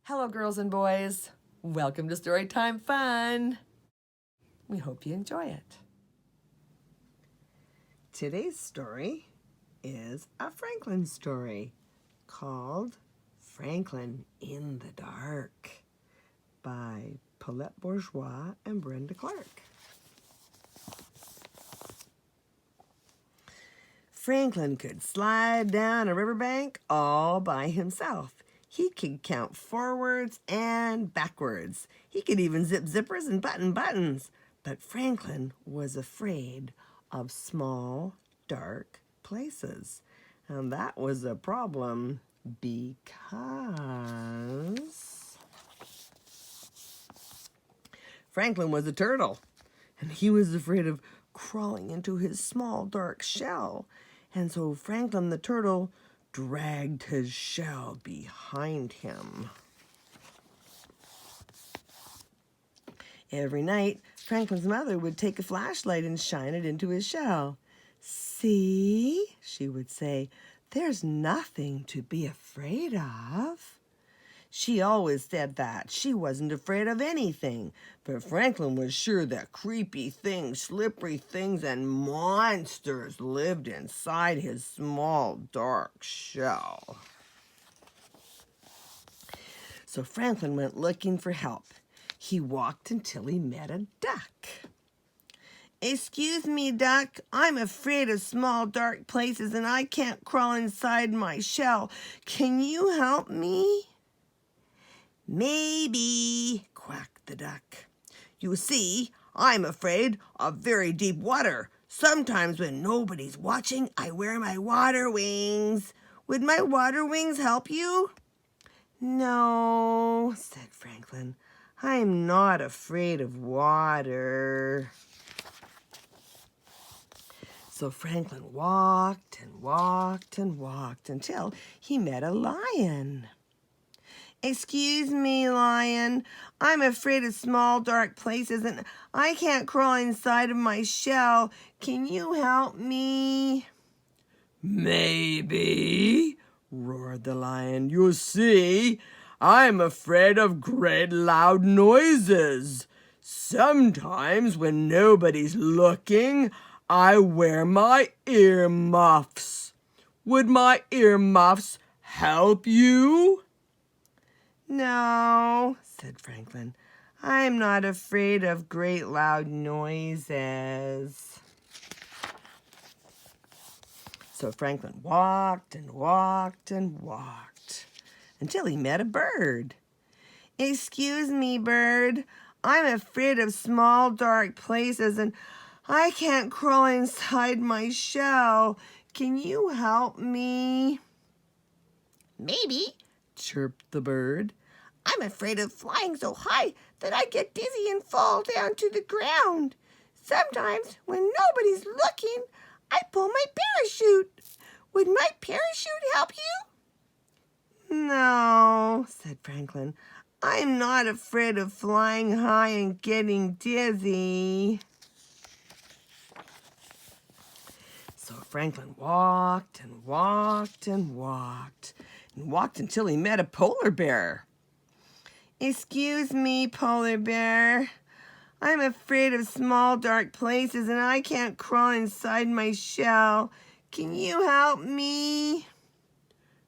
Hello, girls and boys. Welcome to Storytime Fun. We hope you enjoy it. Today's story is a Franklin story called Franklin in the Dark by Paulette Bourgeois and Brenda Clark. Franklin could slide down a riverbank all by himself. He could count forwards and backwards. He could even zip zippers and button buttons. But Franklin was afraid of small, dark places. And that was a problem because Franklin was a turtle. And he was afraid of crawling into his small, dark shell. And so Franklin the turtle dragged his shell behind him. Every night, Franklin's mother would take a flashlight and shine it into his shell. "See," she would say, "there's nothing to be afraid of." She always said that. She wasn't afraid of anything. But Franklin was sure that creepy things, slippery things, and monsters lived inside his small, dark shell. So Franklin went looking for help. He walked until he met a duck. "Excuse me, duck. I'm afraid of small, dark places, and I can't crawl inside my shell. Can you help me?" "Maybe," quacked the duck. "You see, I'm afraid of very deep water. Sometimes when nobody's watching, I wear my water wings. Would my water wings help you?" "No," said Franklin. "I'm not afraid of water." So Franklin walked and walked and walked until he met a lion. "Excuse me, lion. I'm afraid of small, dark places, and I can't crawl inside of my shell. Can you help me?" "Maybe," roared the lion. "You see, I'm afraid of great loud noises. Sometimes when nobody's looking, I wear my earmuffs. Would my earmuffs help you?" "No," said Franklin. "I'm not afraid of great loud noises." So Franklin walked and walked and walked until he met a bird. "Excuse me, bird. I'm afraid of small, dark places, and I can't crawl inside my shell. Can you help me?" "Maybe," chirped the bird. "I'm afraid of flying so high that I get dizzy and fall down to the ground. Sometimes when nobody's looking, I pull my parachute. Would my parachute help you?" "No," said Franklin. "I'm not afraid of flying high and getting dizzy." So Franklin walked and walked and walked and walked until he met a polar bear. "Excuse me, polar bear. I'm afraid of small, dark places, and I can't crawl inside my shell. Can you help me?"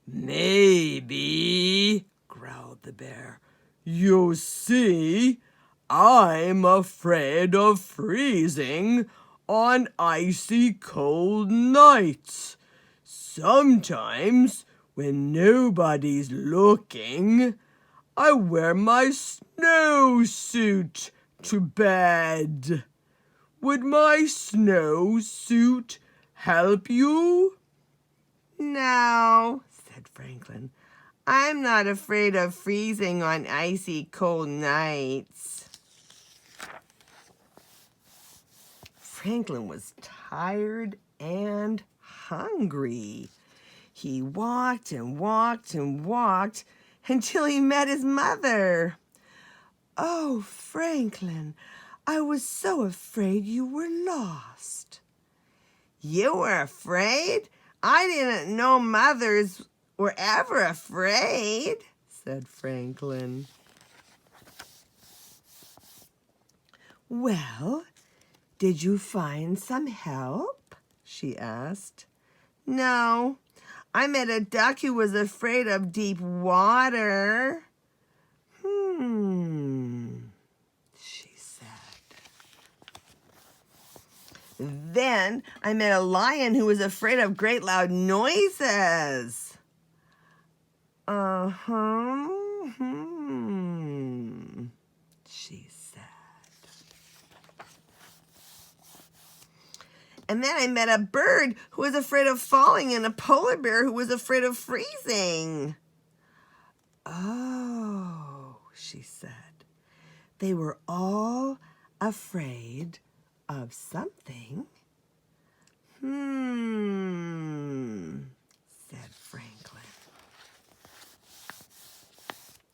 "Maybe," growled the bear. "You see, I'm afraid of freezing on icy cold nights. Sometimes when nobody's looking, I wear my snowsuit to bed. Would my snowsuit help you?" "No," said Franklin. "I'm not afraid of freezing on icy cold nights." Franklin was tired and hungry. He walked and walked and walked until he met his mother. "Oh, Franklin, I was so afraid you were lost." "You were afraid? I didn't know mothers were ever afraid," said Franklin. Well, did you find some help? She asked. No, I met a duck who was afraid of deep water. She said. Then I met a lion who was afraid of great loud noises. She said. And then I met a bird who was afraid of falling and a polar bear who was afraid of freezing. Oh, she said. They were all afraid of something. Said Franklin.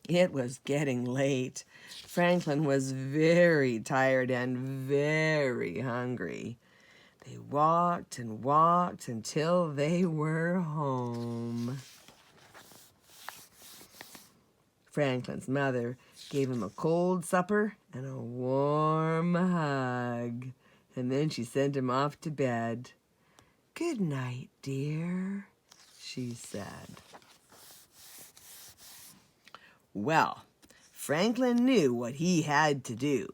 It was getting late. Franklin was very tired and very hungry. They walked and walked until they were home. Franklin's mother gave him a cold supper and a warm hug, and then she sent him off to bed. Good night, dear, she said. Well, Franklin knew what he had to do.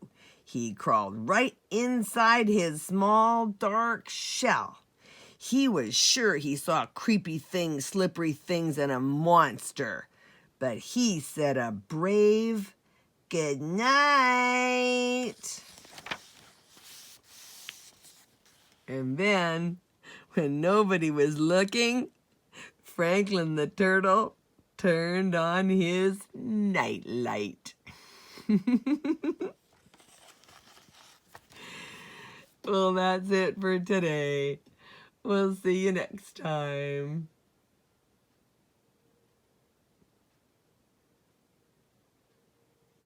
He crawled right inside his small, dark shell. He was sure he saw creepy things, slippery things, and a monster. But he said a brave good night. And then, when nobody was looking, Franklin the turtle turned on his nightlight. Well, that's it for today. We'll see you next time.